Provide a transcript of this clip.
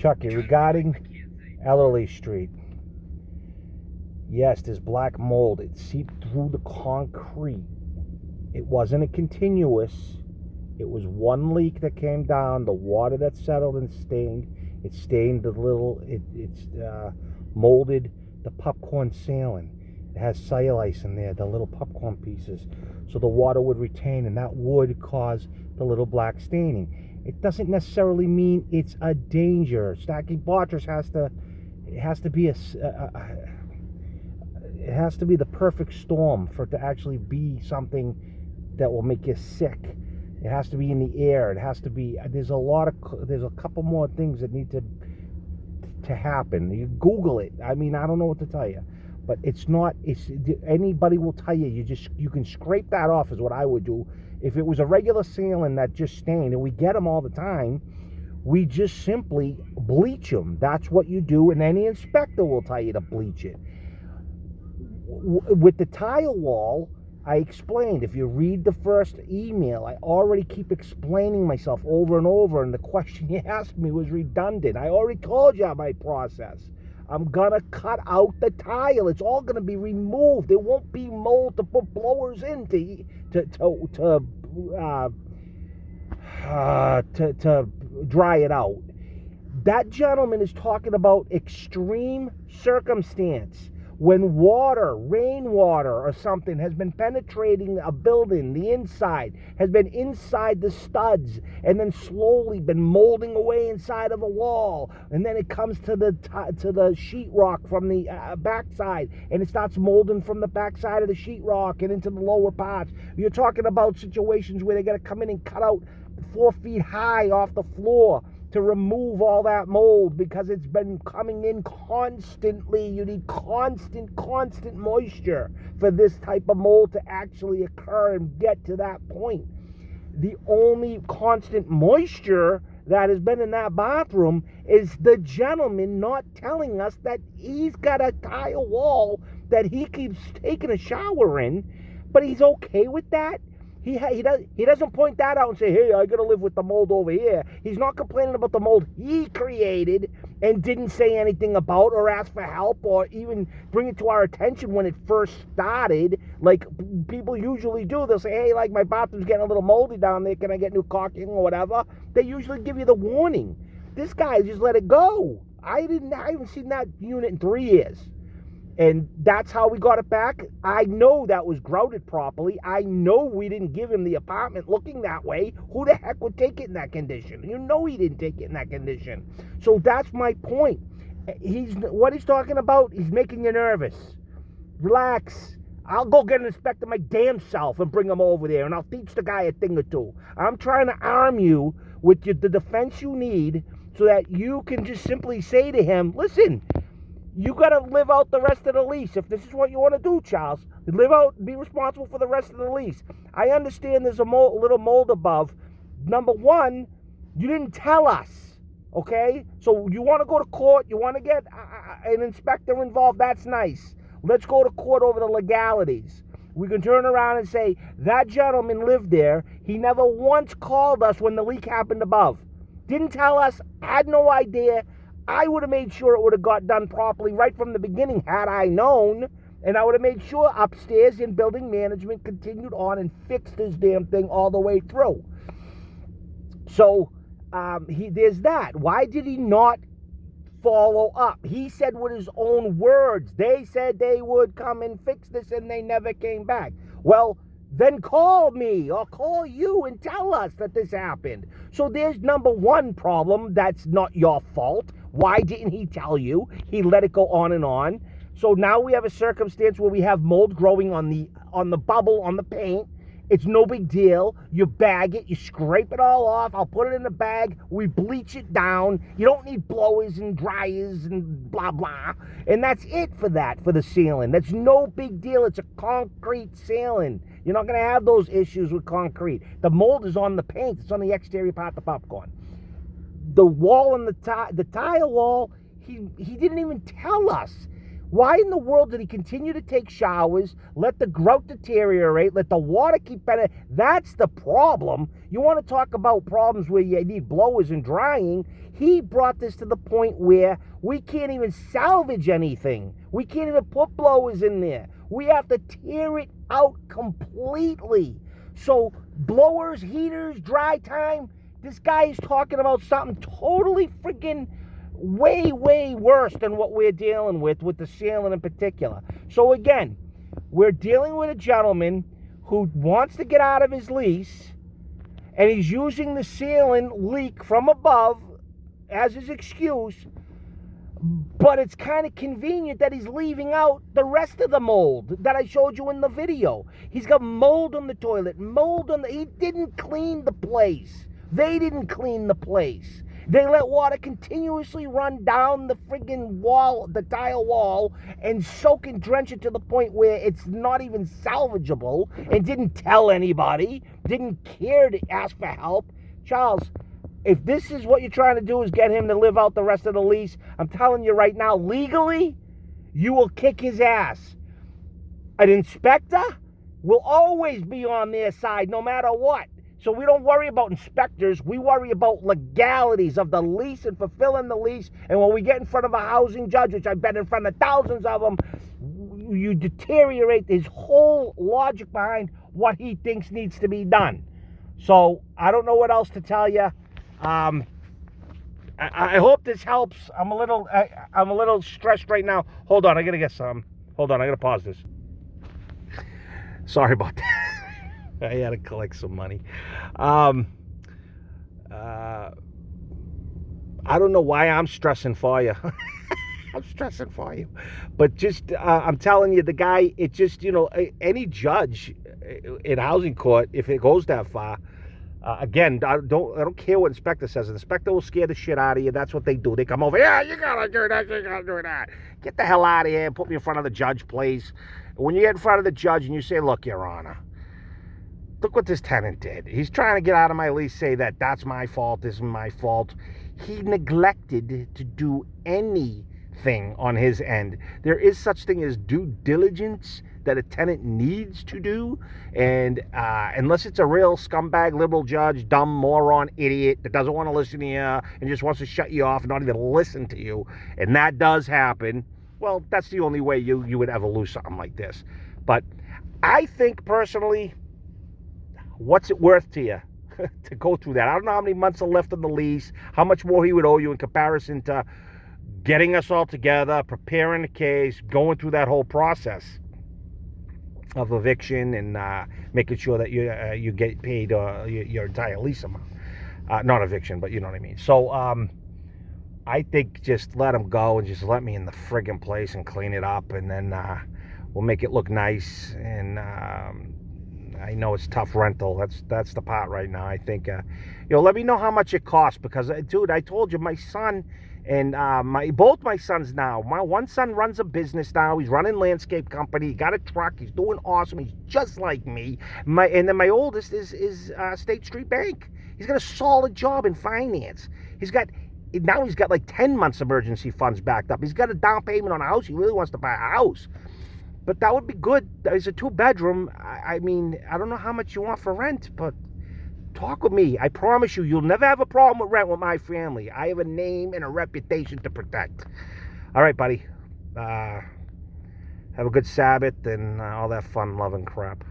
Chucky, regarding Ellerly Street, yes, there's black mold. It seeped through the concrete. It wasn't a continuous. It was one leak that came down. The water that settled and stained. It stained the little. It's molded the popcorn ceiling. It has cellulose in there, the little popcorn pieces, so the water would retain, and that would cause the little black staining. It doesn't necessarily mean it's a danger. Stacking bottress has to be it has to be the perfect storm for it to actually be something that will make you sick. It has to be in the air. It has to be. There's a couple more things that need to happen. You Google it. I mean, I don't know what to tell you, but it's not. Anybody will tell you. You can scrape that off is what I would do. If it was a regular ceiling that just stained, and we get them all the time, we just simply bleach them. That's what you do, and any inspector will tell you to bleach it. With the tile wall, I explained. If you read the first email, I already keep explaining myself over and over, and the question you asked me was redundant. I already told you my process. I'm gonna cut out the tile. It's all gonna be removed. There won't be mold to put blowers in to dry it out. That gentleman is talking about extreme circumstance. When water, rainwater or something has been penetrating a building, the inside, has been inside the studs, and then slowly been molding away inside of a wall, and then it comes to the sheetrock from the backside, and it starts molding from the backside of the sheetrock and into the lower parts. You're talking about situations where they got to come in and cut out 4 feet high off the floor to remove all that mold because it's been coming in constantly. You need constant moisture for this type of mold to actually occur and get to that point. The only constant moisture that has been in that bathroom is the gentleman not telling us that he's got a tile wall that he keeps taking a shower in, but he's okay with that. He doesn't point that out and say, hey, I got to live with the mold over here. He's not complaining about the mold he created and didn't say anything about or ask for help or even bring it to our attention when it first started, like people usually do. They'll say, hey, like my bathroom's getting a little moldy down there. Can I get new caulking or whatever? They usually give you the warning. This guy just let it go. I haven't seen that unit in 3 years. And that's how we got it back. I know that was grouted properly. I know we didn't give him the apartment looking that way. Who the heck would take it in that condition? You know he didn't take it in that condition. So that's my point. What he's talking about, he's making you nervous. Relax. I'll go get an inspector my damn self and bring him over there, and I'll teach the guy a thing or two. I'm trying to arm you with the defense you need so that you can just simply say to him, listen, you got to live out the rest of the lease. If this is what you want to do, Charles, live out, be responsible for the rest of the lease. I understand there's a little mold above. Number one, you didn't tell us, okay? So you want to go to court, you want to get an inspector involved, that's nice. Let's go to court over the legalities. We can turn around and say, that gentleman lived there. He never once called us when the leak happened above. Didn't tell us, had no idea. I would have made sure it would have got done properly right from the beginning had I known, and I would have made sure upstairs in building management continued on and fixed this damn thing all the way through. So there's that. Why did he not follow up? He said with his own words, they said they would come and fix this and they never came back. Well, then call me or call you and tell us that this happened. So there's number one problem. That's not your fault. Why didn't he tell you? He let it go on and on. So now we have a circumstance where we have mold growing on the bubble, on the paint. It's no big deal. You bag it, you scrape it all off. I'll put it in a bag. We bleach it down. You don't need blowers and dryers and blah, blah. And that's it for the ceiling. That's no big deal. It's a concrete ceiling. You're not going to have those issues with concrete. The mold is on the paint. It's on the exterior part of the popcorn. The wall and the tile wall, he didn't even tell us. Why in the world did he continue to take showers, let the grout deteriorate, let the water keep better? That's the problem. You want to talk about problems where you need blowers and drying. He brought this to the point where we can't even salvage anything. We can't even put blowers in there. We have to tear it out completely. So blowers, heaters, dry time, this guy is talking about something totally freaking way, way worse than what we're dealing with the ceiling in particular. So again, we're dealing with a gentleman who wants to get out of his lease, and he's using the ceiling leak from above as his excuse, but it's kind of convenient that he's leaving out the rest of the mold that I showed you in the video. He's got mold on the toilet, mold on the... He didn't clean the place. They didn't clean the place. They let water continuously run down the friggin' wall, the tile wall, and soak and drench it to the point where it's not even salvageable, and didn't tell anybody, didn't care to ask for help. Charles, if this is what you're trying to do is get him to live out the rest of the lease, I'm telling you right now, legally, you will kick his ass. An inspector will always be on their side no matter what. So we don't worry about inspectors. We worry about legalities of the lease and fulfilling the lease. And when we get in front of a housing judge, which I've been in front of thousands of them, you deteriorate his whole logic behind what he thinks needs to be done. So I don't know what else to tell you. I hope this helps. I'm a little stressed right now. Hold on, I gotta get some. Hold on, I gotta pause this. Sorry about that. I had to collect some money. I don't know why I'm stressing for you. I'm stressing for you. But just, I'm telling you, the guy, it just, any judge in housing court, if it goes that far, again, I don't care what inspector says. The inspector will scare the shit out of you. That's what they do. They come over, yeah, you gotta do that, you gotta do that. Get the hell out of here and put me in front of the judge, please. When you get in front of the judge and you say, look, Your Honor, look what this tenant did. He's trying to get out of my lease, say that that's my fault, this is my fault. He neglected to do anything on his end. There is such thing as due diligence that a tenant needs to do, and unless it's a real scumbag liberal judge, dumb moron idiot that doesn't want to listen to you and just wants to shut you off and not even listen to you, and that does happen, well, that's the only way you would ever lose something like this. But I think personally, what's it worth to you to go through that? I don't know how many months are left on the lease, how much more he would owe you in comparison to getting us all together, preparing the case, going through that whole process of eviction and making sure that you get paid your entire lease amount. Not eviction, but you know what I mean. So I think just let him go and just let me in the friggin' place and clean it up, and then we'll make it look nice. And I know it's tough rental. That's the part right now. I think let me know how much it costs, because dude, I told you, my son and both my sons now. My one son runs a business now. He's running landscape company. He got a truck. He's doing awesome. He's just like me. And then my oldest is State Street Bank. He's got a solid job in finance. He's got like 10 months emergency funds backed up. He's got a down payment on a house. He really wants to buy a house. But that would be good. It's a 2-bedroom. I mean, I don't know how much you want for rent, but talk with me. I promise you'll never have a problem with rent with my family. I have a name and a reputation to protect. All right, buddy. Have a good Sabbath and all that fun, loving crap.